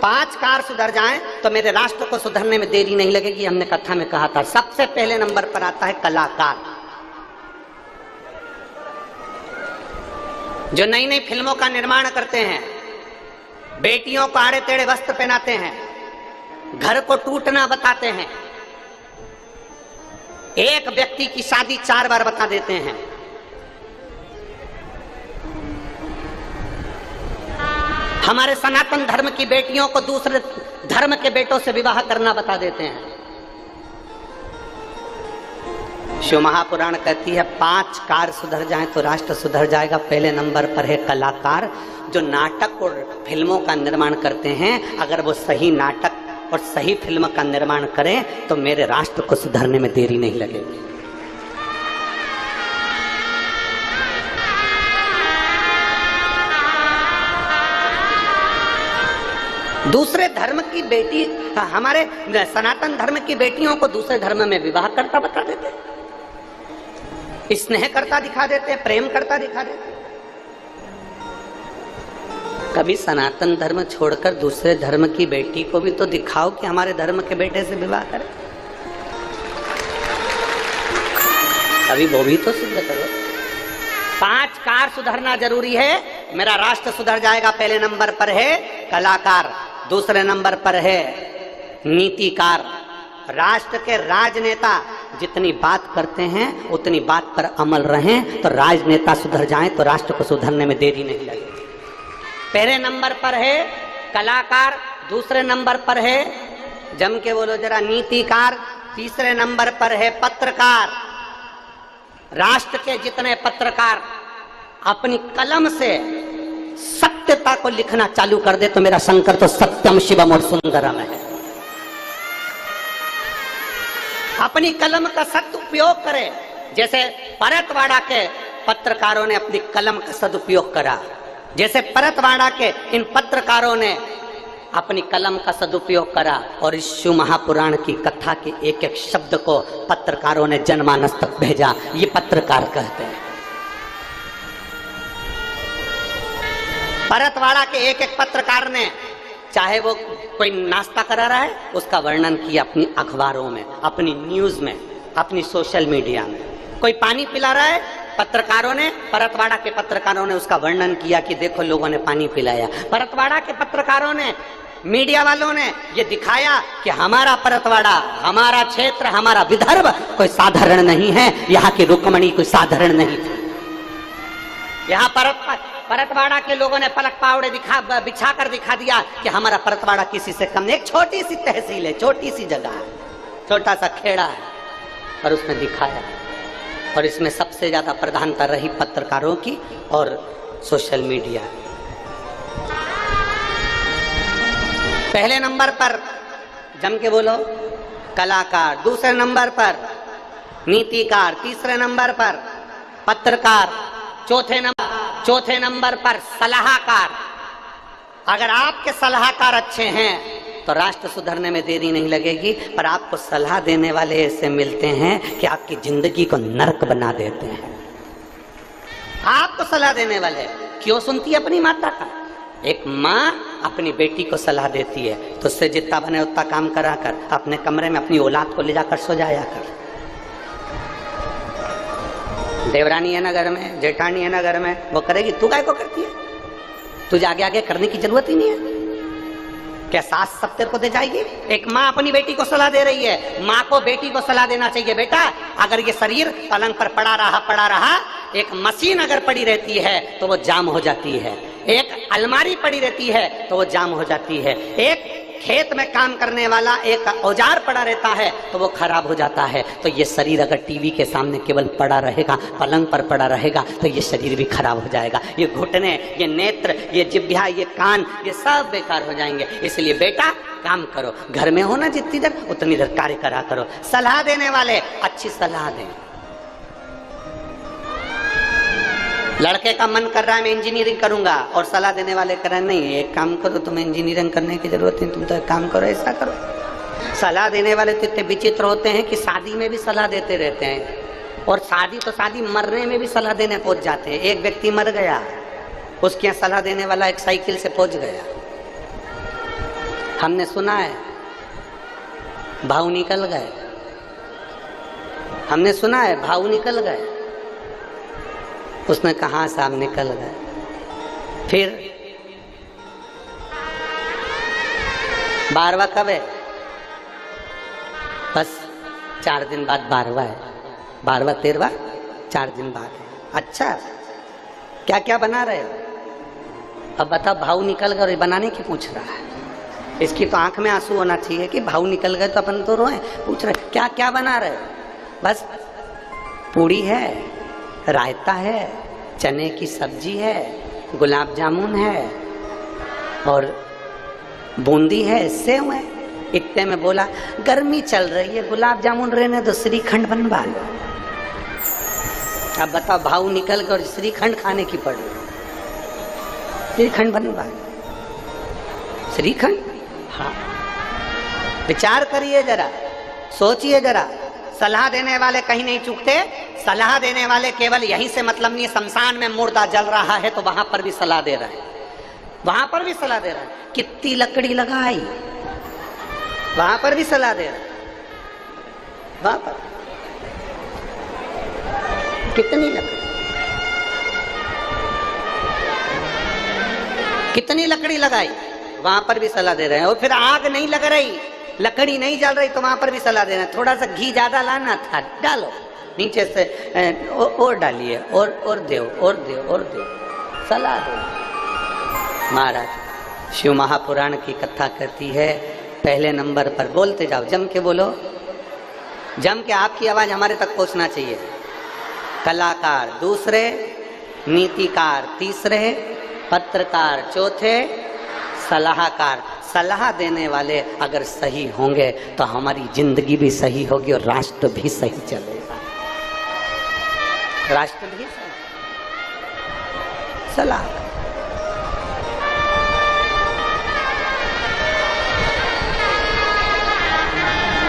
5 car सुधर जाएं तो मेरे राष्ट्र को सुधरने में देरी नहीं लगेगी। हमने कथा में कहा था। सबसे पहले नंबर पर आता है कलाकार, जो नई नई फिल्मों का निर्माण करते हैं, बेटियों को आड़े टेढ़े वस्त्र पहनाते हैं, घर को टूटना बताते हैं, एक व्यक्ति की शादी 4 बार बता देते हैं, हमारे सनातन धर्म की बेटियों को दूसरे धर्म के बेटों से विवाह करना बता देते हैं। शिव महापुराण कहती है 5 कार सुधर जाएं तो राष्ट्र सुधर जाएगा। पहले नंबर पर है कलाकार, जो नाटक और फिल्मों का निर्माण करते हैं। अगर वो सही नाटक और सही फिल्म का निर्माण करें तो मेरे राष्ट्र को सुधरने में देरी नहीं लगेगी। दूसरे धर्म की बेटी, हमारे सनातन धर्म की बेटियों को दूसरे धर्म में विवाह करता बता देते, स्नेह करता दिखा देते, प्रेम करता दिखा देते। कभी सनातन धर्म छोड़कर दूसरे धर्म की बेटी को भी तो दिखाओ कि हमारे धर्म के बेटे से विवाह करे। कभी वो भी तो सिद्ध करो। 5 कार सुधरना जरूरी है, मेरा राष्ट्र सुधर जाएगा। पहले नंबर पर है कलाकार, दूसरे नंबर पर है नीतिकार। राष्ट्र के राजनेता जितनी बात करते हैं उतनी बात पर अमल रहें तो राजनेता सुधर जाएं तो राष्ट्र को सुधरने में देरी नहीं लगेगी। पहले नंबर पर है कलाकार, दूसरे नंबर पर है, जम के बोलो जरा, नीतिकार, तीसरे नंबर पर है पत्रकार। राष्ट्र के जितने पत्रकार अपनी कलम से सत्यता को लिखना चालू कर दे तो मेरा शंकर तो सत्यम शिवम और सुंदरम है। अपनी कलम का सदुपयोग करे, जैसे परतवाड़ा के पत्रकारों ने अपनी कलम का सदुपयोग करा, जैसे परतवाड़ा के इन पत्रकारों ने अपनी कलम का सदुपयोग करा और इस शिव महापुराण की कथा के एक एक शब्द को पत्रकारों ने जनमानस तक भेजा। ये पत्रकार कहते हैं। परतवाड़ा के एक एक पत्रकार ने, चाहे वो कोई नाश्ता करा रहा है उसका वर्णन किया अपनी अखबारों में, अपनी न्यूज में, अपनी सोशल मीडिया में। कोई पानी पिला रहा है, पत्रकारों ने, परतवाड़ा के पत्रकारों ने उसका वर्णन किया कि देखो लोगों ने पानी पिलाया। परतवाड़ा के पत्रकारों ने, मीडिया वालों ने ये दिखाया कि हमारा परतवाड़ा, हमारा क्षेत्र, हमारा विदर्भ कोई साधारण नहीं है, यहाँ की रुक्मणी कोई साधारण नहीं थी। यहाँ परतवाड़ा के लोगों ने पलक पावड़े बिछा कर दिखा दिया कि हमारा परतवाड़ा किसी से कम नहीं। एक छोटी सी तहसील है, छोटी सी जगह है, छोटा सा खेड़ा है, और उसमें दिखाया। और इसमें सबसे ज्यादा प्रधानता रही पत्रकारों की और सोशल मीडिया। पहले नंबर पर जम के बोलो कलाकार, दूसरे नंबर पर नीतिकार, तीसरे नंबर पर पत्रकार, चौथे नंबर पर सलाहकार। अगर आपके सलाहकार अच्छे हैं तो राष्ट्र सुधरने में देरी नहीं लगेगी। पर आपको सलाह देने वाले ऐसे मिलते हैं कि आपकी जिंदगी को नरक बना देते हैं। आपको सलाह देने वाले क्यों सुनती है अपनी माता का? एक माँ अपनी बेटी को सलाह देती है तो उससे जितना बने उतना काम करा कर, अपने कमरे में अपनी औलाद को ले जाकर सो जाया कर। देवरानी है ना घर में, जेठानी है ना घर में, वो करेगी, तू काय को करती है? तुझे आगे आगे करने की जरूरत ही नहीं है। क्या सास सब तेरे को दे जाएगी? एक माँ अपनी बेटी को सलाह दे रही है। माँ को बेटी को सलाह देना चाहिए, बेटा अगर ये शरीर पलंग पर पड़ा रहा, एक मशीन अगर पड़ी रहती है तो वो जाम हो जाती है, एक अलमारी पड़ी रहती है तो वो जाम हो जाती है, एक खेत में काम करने वाला एक औजार पड़ा रहता है तो वो खराब हो जाता है। तो ये शरीर अगर टीवी के सामने केवल पड़ा रहेगा, पलंग पर पड़ा रहेगा तो ये शरीर भी खराब हो जाएगा। ये घुटने, ये नेत्र, ये जिह्वा, ये कान, ये सब बेकार हो जाएंगे। इसलिए बेटा काम करो, घर में हो ना जितनी देर उतनी देर कार्य करा करो। सलाह देने वाले अच्छी सलाह दें। लड़के का मन कर रहा है मैं इंजीनियरिंग करूंगा और सलाह देने वाले कर रहे हैं नहीं एक काम करो, तुम्हें इंजीनियरिंग करने की जरूरत नहीं, तुम तो एक काम करो, ऐसा करो। सलाह देने वाले तो इतने विचित्र होते हैं कि शादी में भी सलाह देते रहते हैं, और शादी तो शादी, मरने में भी सलाह देने पहुंच जाते हैं। एक व्यक्ति मर गया, उसके यहाँ सलाह देने वाला एक साइकिल से पहुंच गया। हमने सुना है भाव निकल गए, हमने सुना है भाव निकल गए। उसने कहा साहब निकल गए। फिर 12वां कब है? बस 4 दिन बाद 12वां है। 12वां 13वां 4 दिन बाद है। अच्छा क्या क्या बना रहे हो? अब बता, भाव निकल गए और बनाने की पूछ रहा है। इसकी तो आंख में आंसू होना चाहिए कि भाव निकल गए तो अपन तो रोए। पूछ रहे क्या क्या बना रहे हो? बस पूड़ी है, रायता है, चने की सब्जी है, गुलाब जामुन है और बूंदी है, सेव है। इतने में बोला गर्मी चल रही है, गुलाब जामुन रहने दो, श्रीखंड बनवा लो। अब बताओ, भाव निकल कर श्रीखंड खाने की पड़ रही, श्रीखंड बनवा लो। श्रीखंड, हाँ विचार करिए जरा, सोचिए जरा। सलाह देने वाले कहीं नहीं चूकते। सलाह देने वाले केवल यहीं से मतलब नहीं, शमशान में मुर्दा जल रहा है तो वहां पर भी सलाह दे रहा है, वहां पर भी सलाह दे रहा है। कितनी लकड़ी लगाई, वहां पर भी सलाह दे रहा है। वहां पर कितनी लकड़ी, कितनी लकड़ी लगाई, वहां पर भी सलाह दे रहे हैं। और फिर आग नहीं लग रही, लकड़ी नहीं जल रही तो वहां पर भी सलाह दे रहे हैं। थोड़ा सा घी ज्यादा लाना था, डालो नीचे से, और डालिए, और दो, और दो, और दो, सलाह दो। महाराज शिव महापुराण की कथा करती है। पहले नंबर पर बोलते जाओ, जम के बोलो, जम के। आपकी आवाज हमारे तक पहुंचना चाहिए। कलाकार दूसरे, नीतिकार तीसरे, पत्रकार चौथे, सलाहकार। सलाह देने वाले अगर सही होंगे तो हमारी जिंदगी भी सही होगी और राष्ट्र भी सही चलेगा, राष्ट्र भी सही। सलाह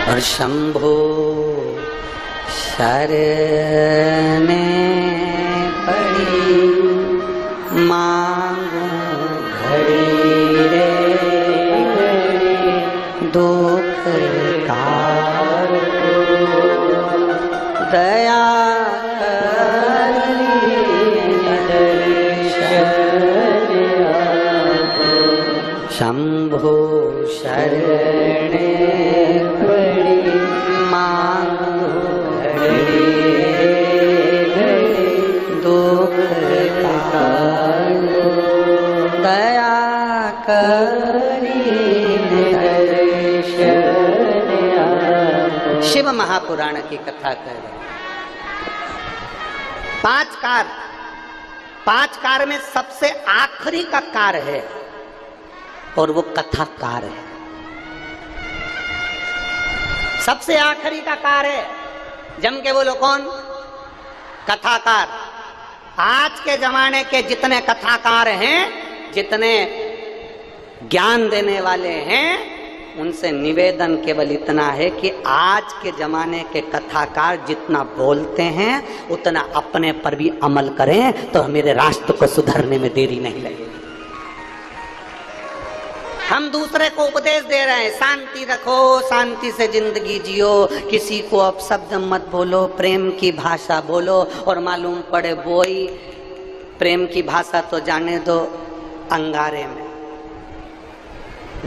और शंभो शरणे पड़ी मांगो घड़ी रे दुख कार दया शंभो शरणे पड़ी मांगो घड़ी दुख कारो दया करी। शिव महापुराण की कथा कर रहे हैं। 5 कार, 5 कार में सबसे आखिरी का कार है और वो कथाकार है। सबसे आखिरी का कार है, जम के बोलो कौन? कथाकार। आज के जमाने के जितने कथाकार हैं, जितने ज्ञान देने वाले हैं, उनसे निवेदन केवल इतना है कि आज के जमाने के कथाकार जितना बोलते हैं उतना अपने पर भी अमल करें तो मेरे राष्ट्र को सुधरने में देरी नहीं लगेगी। हम दूसरे को उपदेश दे रहे हैं, शांति रखो, शांति से जिंदगी जियो, किसी को अपशब्द मत बोलो, प्रेम की भाषा बोलो। और मालूम पड़े वही प्रेम की भाषा तो जाने दो अंगारे में,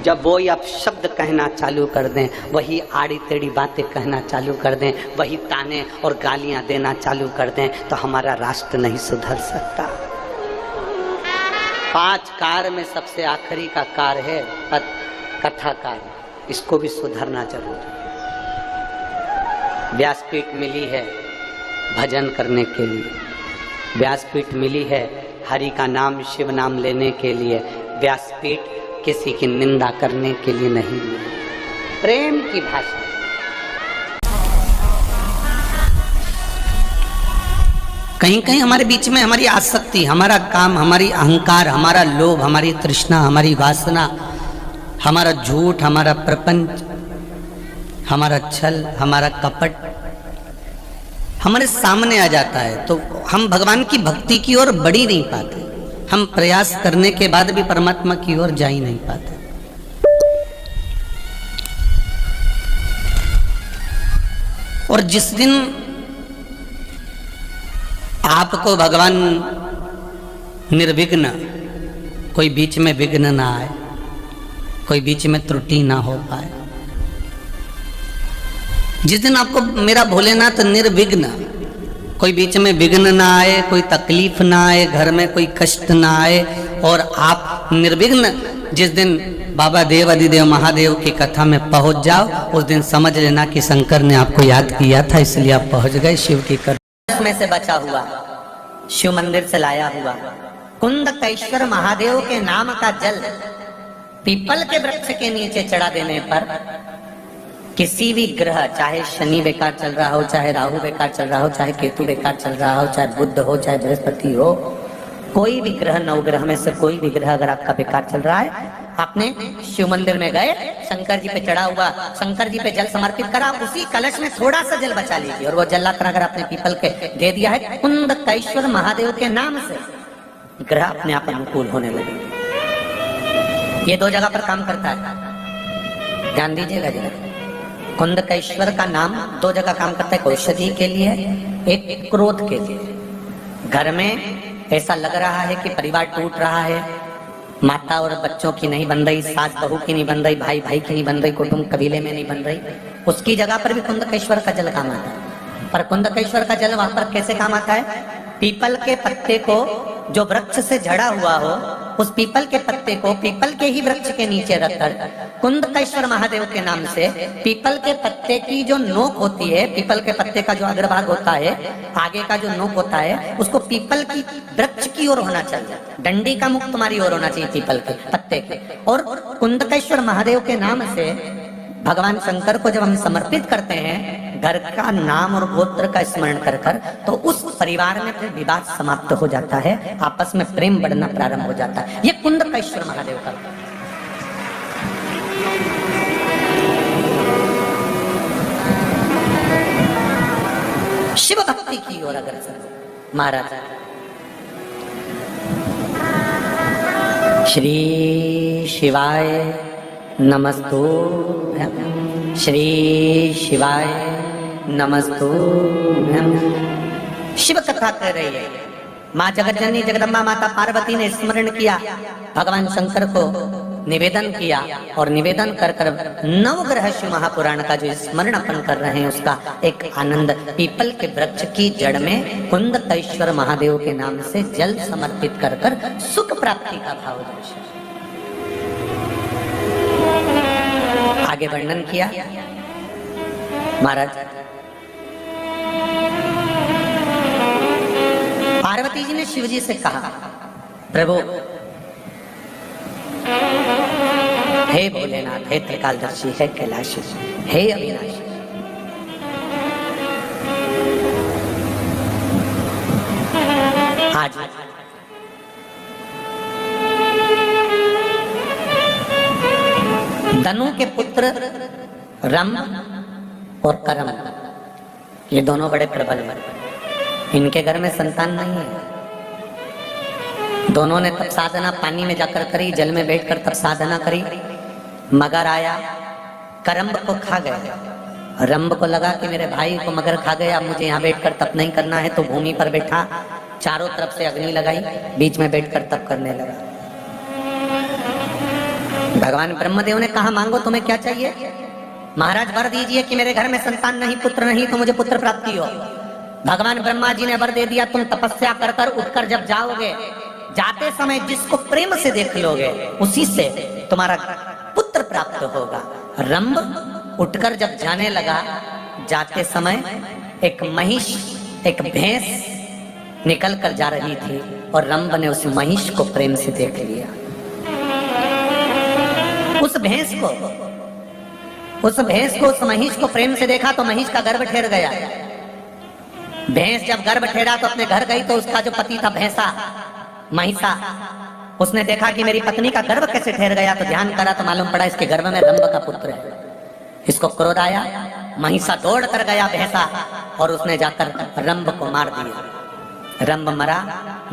जब वो अपशब्द कहना चालू कर दें, वही आड़ी टेढ़ी बातें कहना चालू कर दें, वही ताने और गालियां देना चालू कर दें, तो हमारा राष्ट्र नहीं सुधर सकता। 5 कार में सबसे आखिरी का कार है कथाकार। इसको भी सुधरना जरूरी है। व्यासपीठ मिली है भजन करने के लिए, व्यासपीठ मिली है हरि का नाम शिव नाम लेने के लिए, व्यासपीठ किसी की निंदा करने के लिए नहीं मिली। प्रेम की भाषा। कहीं कहीं हमारे बीच में हमारी आसक्ति, हमारा काम, हमारी अहंकार, हमारा लोभ, हमारी तृष्णा, हमारी वासना, हमारा झूठ, हमारा प्रपंच, हमारा छल, हमारा कपट हमारे सामने आ जाता है तो हम भगवान की भक्ति की ओर बढ़ ही नहीं पाते। हम प्रयास करने के बाद भी परमात्मा की ओर जा ही नहीं पाते। और जिस दिन आपको भगवान निर्विघ्न, कोई बीच में विघ्न ना आए, कोई बीच में त्रुटि ना हो पाए, जिस दिन आपको मेरा भोलेनाथ निर्विघ्न, कोई बीच में विघ्न ना आए, कोई तकलीफ ना आए, घर में कोई कष्ट ना आए, और आप निर्विघ्न जिस दिन बाबा देव अधिदेव महादेव की कथा में पहुंच जाओ, उस दिन समझ लेना कि शंकर ने आपको याद किया था, इसलिए आप पहुंच गए शिव की कथा में से बचा हुआ, शिव मंदिर से लाया हुआ कुंदकेश्वर महादेव के नाम का जल पीपल के वृक्ष के नीचे चढ़ा देने पर किसी भी ग्रह, चाहे शनि बेकार चल रहा हो, चाहे राहु बेकार चल रहा हो, चाहे केतु बेकार चल रहा हो, चाहे बुध हो, चाहे बृहस्पति हो, कोई भी ग्रह, नवग्रह में से कोई भी ग्रह अगर आपका बेकार चल रहा है, आपने शिव मंदिर में गए, शंकर जी पे चढ़ा हुआ, शंकर जी पे जल समर्पित करा, उसी कलश में थोड़ा सा जल बचा लीजिए और वो जल लाकर अगर आपने पीपल के दे दिया है कुंदकेश्वर महादेव के नाम से, ग्रह अपने आप अनुकूल होने लगे। ये दो जगह पर काम करता है, ध्यान दीजिएगा जरा। कुंदकेश्वर का नाम दो जगह काम करता है, औषधि के लिए, एक क्रोध के लिए। घर में ऐसा लग रहा है कि परिवार टूट रहा है, माता और बच्चों की नहीं बन रही, सास बहू की नहीं बन रही, भाई भाई की नहीं बन रही, कुटुंब कबीले में नहीं बन रही, उसकी जगह पर भी कुंदकेश्वर का जल काम आता है। पर कुंदकेश्वर का जल वहां पर कैसे काम आता है? पीपल के पत्ते को, जो वृक्ष से झड़ा हुआ हो, उस पीपल के पत्ते को पीपल के ही वृक्ष के नीचे रखकर कुंदकेश्वर महादेव के नाम से पीपल के पत्ते की जो नोक होती है, पीपल के पत्ते का जो अग्रभाग होता है, आगे का जो नोक होता है, उसको पीपल की वृक्ष की ओर होना चाहिए, डंडी का मुख तुम्हारी ओर होना चाहिए, पीपल के पत्ते के। और कुंदकेश्वर महादेव के नाम से भगवान शंकर को जब हम समर्पित करते हैं, घर का नाम और गोत्र का स्मरण कर कर, तो उस परिवार में फिर विवाद समाप्त हो जाता है, आपस में प्रेम बढ़ना प्रारंभ हो जाता है। ये कुंदकेश्वर महादेव का शिव भक्ति की ओर अग्रसर महाराज। श्री शिवाय नमस्तुभ्यं, श्री शिवाय नमस्तुभ्यं। शिव कथा कर रही है, माँ जगज्जननी जगदम्बा माता पार्वती ने स्मरण किया, भगवान शंकर को निवेदन किया, और निवेदन कर कर नवग्रह शिव महापुराण का जो स्मरण अपन कर रहे हैं, उसका एक आनंद पीपल के वृक्ष की जड़ में कुंदकेश्वर महादेव के नाम से जल समर्पित कर कर सुख प्राप्ति का भाव दर्शाया। आगे वर्णन किया महाराज। पार्वती जी ने शिव जी से कहा, प्रभु हे भोलेनाथ, हे त्रिकालदर्शी, हे कैलाशी, हे अविनाशी, आज धनु के पुत्र रम और करम, ये दोनों बड़े प्रबल हैं, इनके घर में संतान नहीं है। दोनों ने तब साधना पानी में जाकर करी, जल में बैठकर तब साधना करी। मगर आया, करम्ब को खा गया। रंब को लगा कि मेरे भाई को मगर खा गया, मुझे यहाँ बैठकर तप नहीं करना है, तो भूमि पर बैठा, चारों तरफ से अग्नि लगाई, बीच में बैठकर तप करने लगा। भगवान ब्रह्मदेव ने कहा, मांगो तुम्हें क्या चाहिए? महाराज वर दीजिए कि मेरे घर में संतान नहीं, पुत्र नहीं, तो मुझे पुत्र प्राप्ति हो। भगवान ब्रह्मा जी ने वर दे दिया, तुम तपस्या कर कर उठकर जब जाओगे, जाते समय जिसको प्रेम से देख लोगे उसी से तुम्हारा पुत्र प्राप्त होगा। रंब उठकर जब जाने लगा, जाते समय एक महिष, एक भैंस निकल कर जा रही थी, और रंब ने उस महिष को प्रेम से देख लिया। उस भैंस को, उस महिष को प्रेम से देखा तो महिष का गर्भ ठहर गया। भैंस जब गर्भ ठहरा तो अपने घर गई, तो उसका जो पति था भैंसा, महिषा, उसने देखा कि मेरी पत्नी का गर्भ कैसे ठहर गया, तो ध्यान करा तो मालूम पड़ा इसके गर्भ में रंब का पुत्र है। इसको क्रोध आया, महिषा दौड़ कर गया भैंसा, और उसने जाकर रंब को मार दिया। रंब मरा,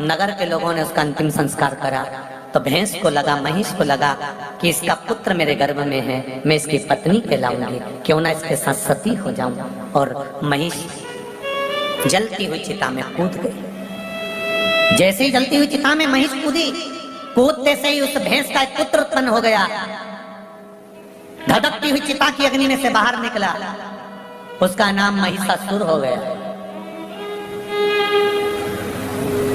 नगर के लोगों ने उसका अंतिम संस्कार करा, तो भैंस को लगा, महिष को लगा कि इसका पुत्र मेरे गर्भ में है, मैं इसकी पत्नी कहलाऊंगी, क्यों ना इसके साथ सती हो जाऊं। और महिष जलती हुई चिता में कूद गई। जैसे ही जलती हुई चिता में महिष कूदी, कूदते से ही उस भैंस का एक पुत्र उत्पन्न हो गया। धधकती हुई चिता की अग्नि में से बाहर निकला, उसका नाम महिषासुर हो गया।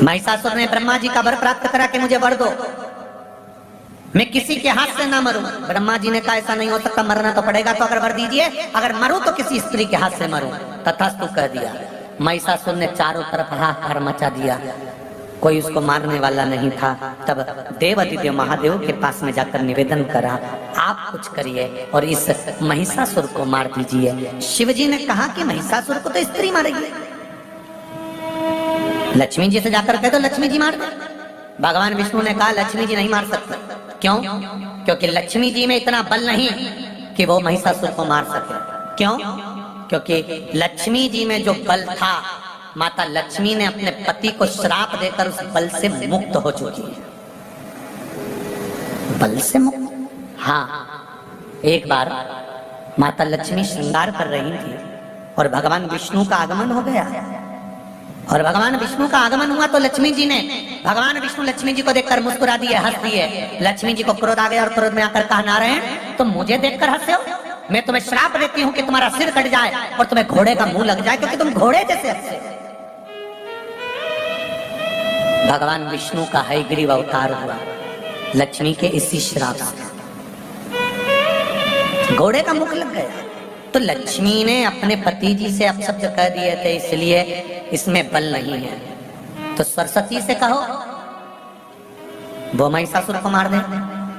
महिषासुर ने ब्रह्मा जी का वर प्राप्त करा कि मुझे वर दो, मैं किसी के हाथ से ना मरूं। ब्रह्मा जी ने कहा ऐसा नहीं हो सकता, मरना तो पड़ेगा, तो अगर वर दीजिए, अगर मरूं तो किसी स्त्री के हाथ से मरूं। तथास्तु कह दिया। महिषासुर ने चारों तरफ हाहाकार मचा दिया, कोई उसको मारने वाला नहीं था। तब देवादिदेव महादेव के पास में जाकर निवेदन करा, आप कुछ करिए और इस महिषासुर को मार दीजिए। शिव जी ने कहा कि महिषासुर को तो स्त्री मारेगी, लक्ष्मी जी से जाकर कह दो लक्ष्मी जी मार दे। भगवान विष्णु ने कहा लक्ष्मी जी नहीं मार सकते। क्यों? क्योंकि लक्ष्मी जी में इतना बल नहीं कि वो महिषासुर को मार सके। क्यों? क्योंकि लक्ष्मी जी में जो बल था, माता लक्ष्मी ने अपने पति को श्राप देकर उस बल से मुक्त हो चुकी है। बल से मुक्त? हाँ, एक बार माता लक्ष्मी श्रृंगार कर रही थी और भगवान विष्णु का आगमन हो गया। और भगवान विष्णु का आगमन हुआ तो लक्ष्मी जी ने, भगवान विष्णु लक्ष्मी जी को देखकर मुस्कुरा दिए, हंस दिए। लक्ष्मी जी को क्रोध आ गया और क्रोध में आकर कहा, नारायण तुम मुझे देखकर हंसे हो? मैं तुम्हें श्राप देती हूँ कि तुम्हारा सिर कट जाए और तुम्हें घोड़े का मुंह लग जाए, क्योंकि तुम घोड़े जैसे हंसे। भगवान विष्णु का हयग्रीव अवतार हुआ लक्ष्मी के इसी श्राप से, घोड़े का मुख लग गया। तो लक्ष्मी ने अपने पति जी से अपशब्द कह दिए थे, इसलिए इसमें बल नहीं है। तो सरस्वती से कहो वो महिषासुर को मार दे।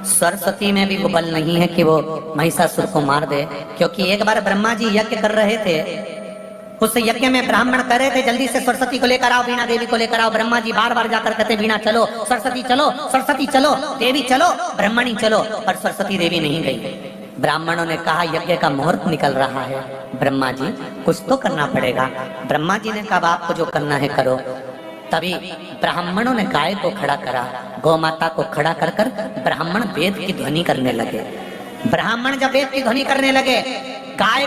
सरस्वती में भी वो बल नहीं है कि वो महिषासुर को मार दे, क्योंकि एक बार ब्रह्मा जी यज्ञ कर रहे थे, उस यज्ञ में ब्राह्मण कह रहे थे जल्दी से सरस्वती को लेकर आओ, वीणा देवी को लेकर आओ। ब्रह्मा जी बार बार जाकर कहते वीणा चलो, सरस्वती चलो, सरस्वती चलो, देवी चलो, ब्रह्मणी चलो, पर सरस्वती देवी नहीं गई। ब्राह्मणों ने कहा यज्ञ का मुहूर्त निकल रहा है, ब्रह्मा जी कुछ तो करना पड़ेगा। ब्रह्मा जी ने कहा आपको जो करना है करो। तभी ब्राह्मणों ने गाय को खड़ा करा, गौ माता को खड़ा कर कर ब्राह्मण वेद की ध्वनि करने लगे। ब्राह्मण जब वेद की ध्वनि करने लगे, गाय